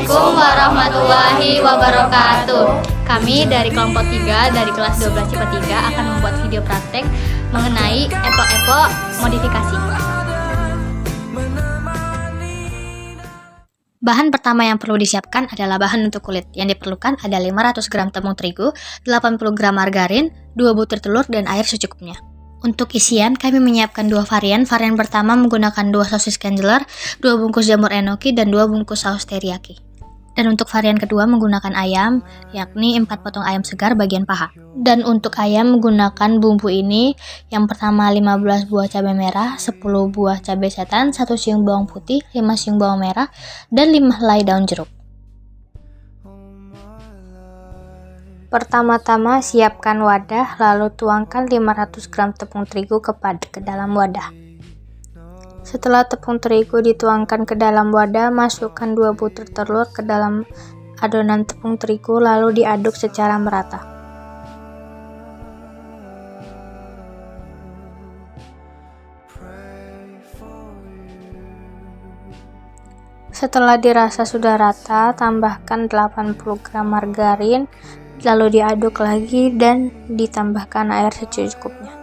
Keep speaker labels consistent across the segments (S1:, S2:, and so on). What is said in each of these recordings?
S1: Assalamualaikum warahmatullahi wabarakatuh. Kami dari kelompok 3 dari kelas 12 IPA 3 akan membuat video praktek mengenai epok-epok modifikasi. Bahan pertama yang perlu disiapkan adalah bahan untuk kulit. Yang diperlukan ada 500 gram tepung terigu, 80 gram margarin, 2 butir telur, dan air secukupnya. Untuk isian, kami menyiapkan 2 varian. Varian pertama menggunakan 2 sosis Kienzler, 2 bungkus jamur enoki, dan 2 bungkus saus teriyaki. Dan untuk varian kedua menggunakan ayam, yakni 4 potong ayam segar bagian paha. Dan untuk ayam menggunakan bumbu ini, yang pertama 15 buah cabai merah, 10 buah cabai setan, 1 siung bawang putih, 5 siung bawang merah, dan 5 helai daun jeruk. Pertama-tama siapkan wadah, lalu tuangkan 500 gram tepung terigu ke dalam wadah. Setelah tepung terigu dituangkan ke dalam wadah, masukkan 2 butir telur ke dalam adonan tepung terigu lalu diaduk secara merata. Setelah dirasa sudah rata, tambahkan 80 gram margarin, lalu diaduk lagi dan ditambahkan air secukupnya.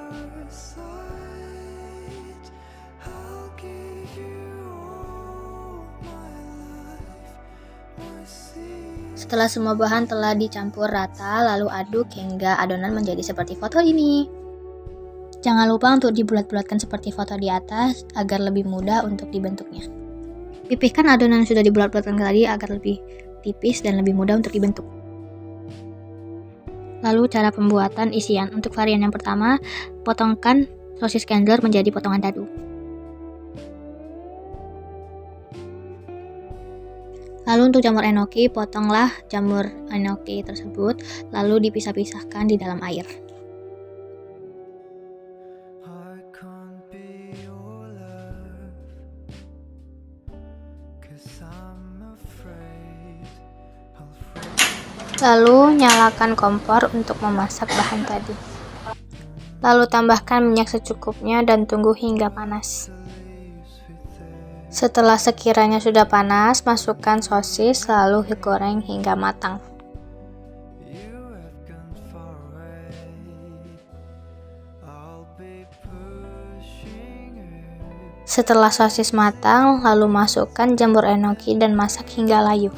S1: Setelah semua bahan telah dicampur rata, lalu aduk hingga adonan menjadi seperti foto ini. Jangan lupa untuk dibulat-bulatkan seperti foto di atas agar lebih mudah untuk dibentuknya. Pipihkan adonan yang sudah dibulat-bulatkan tadi agar lebih tipis dan lebih mudah untuk dibentuk. Lalu cara pembuatan isian. Untuk varian yang pertama, potongkan sosis Kienzler menjadi potongan dadu. Lalu untuk jamur enoki, potonglah jamur enoki tersebut, lalu dipisah-pisahkan di dalam air. Lalu nyalakan kompor untuk memasak bahan tadi. Lalu tambahkan minyak secukupnya dan tunggu hingga panas. Setelah sekiranya sudah panas, masukkan sosis lalu goreng hingga matang. Setelah sosis matang, lalu masukkan jamur enoki dan masak hingga layu.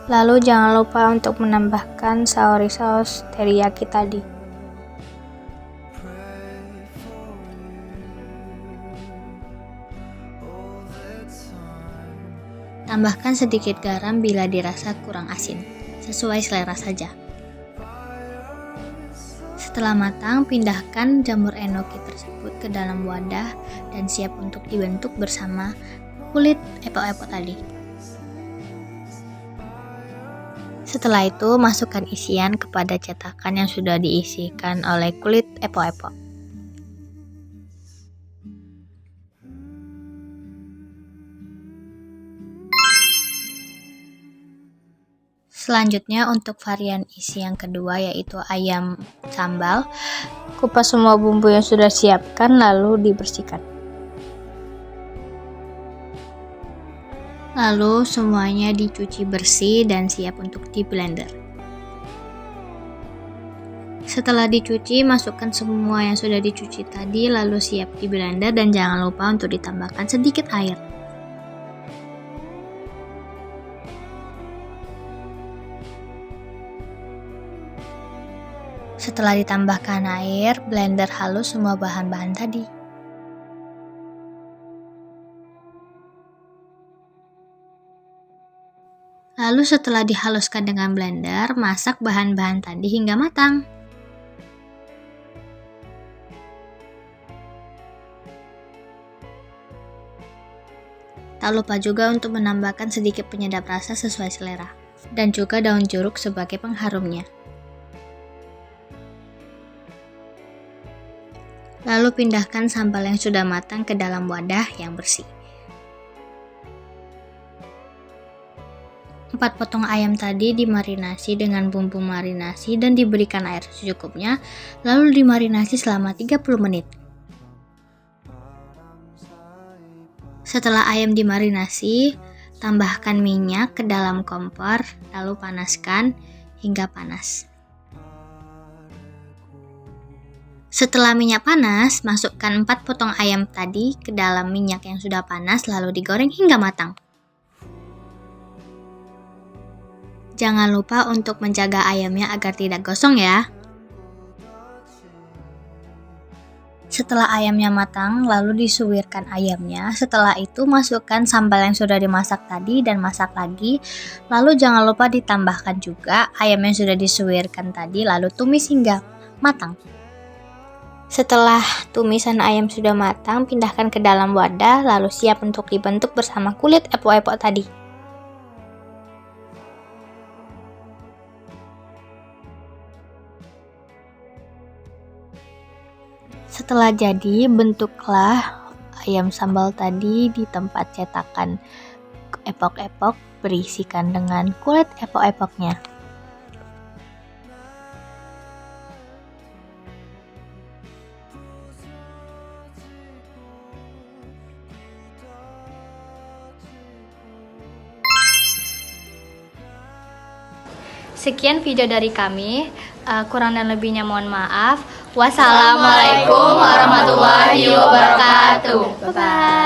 S1: Lalu jangan lupa untuk menambahkan saus teriyaki tadi. Tambahkan sedikit garam bila dirasa kurang asin, sesuai selera saja. Setelah matang, pindahkan jamur enoki tersebut ke dalam wadah dan siap untuk dibentuk bersama kulit epok-epok tadi. Setelah itu, masukkan isian kepada cetakan yang sudah diisikan oleh kulit epok-epok. Selanjutnya untuk varian isi yang kedua yaitu ayam sambal, kupas semua bumbu yang sudah siapkan lalu dibersihkan. Lalu semuanya dicuci bersih dan siap untuk di blender. Setelah dicuci, masukkan semua yang sudah dicuci tadi lalu siap di blender dan jangan lupa untuk ditambahkan sedikit air. Setelah ditambahkan air, blender halus semua bahan-bahan tadi. Lalu setelah dihaluskan dengan blender, masak bahan-bahan tadi hingga matang. Tak lupa juga untuk menambahkan sedikit penyedap rasa sesuai selera, dan juga daun jeruk sebagai pengharumnya. Lalu pindahkan sambal yang sudah matang ke dalam wadah yang bersih. 4 potong ayam tadi dimarinasi dengan bumbu marinasi dan diberikan air secukupnya, lalu dimarinasi selama 30 menit. Setelah ayam dimarinasi, tambahkan minyak ke dalam kompor, lalu panaskan hingga panas. Setelah minyak panas, masukkan 4 potong ayam tadi ke dalam minyak yang sudah panas, lalu digoreng hingga matang. Jangan lupa untuk menjaga ayamnya agar tidak gosong ya. Setelah ayamnya matang, lalu disuwirkan ayamnya. Setelah itu masukkan sambal yang sudah dimasak tadi dan masak lagi. Lalu jangan lupa ditambahkan juga ayam yang sudah disuwirkan tadi, lalu tumis hingga matang. Setelah tumisan ayam sudah matang, pindahkan ke dalam wadah, lalu siap untuk dibentuk bersama kulit epok-epok tadi. Setelah jadi, bentuklah ayam sambal tadi di tempat cetakan epok-epok berisikan dengan kulit epok-epoknya. Sekian video dari kami, kurang dan lebihnya mohon maaf. Wassalamualaikum warahmatullahi wabarakatuh. Bye-bye.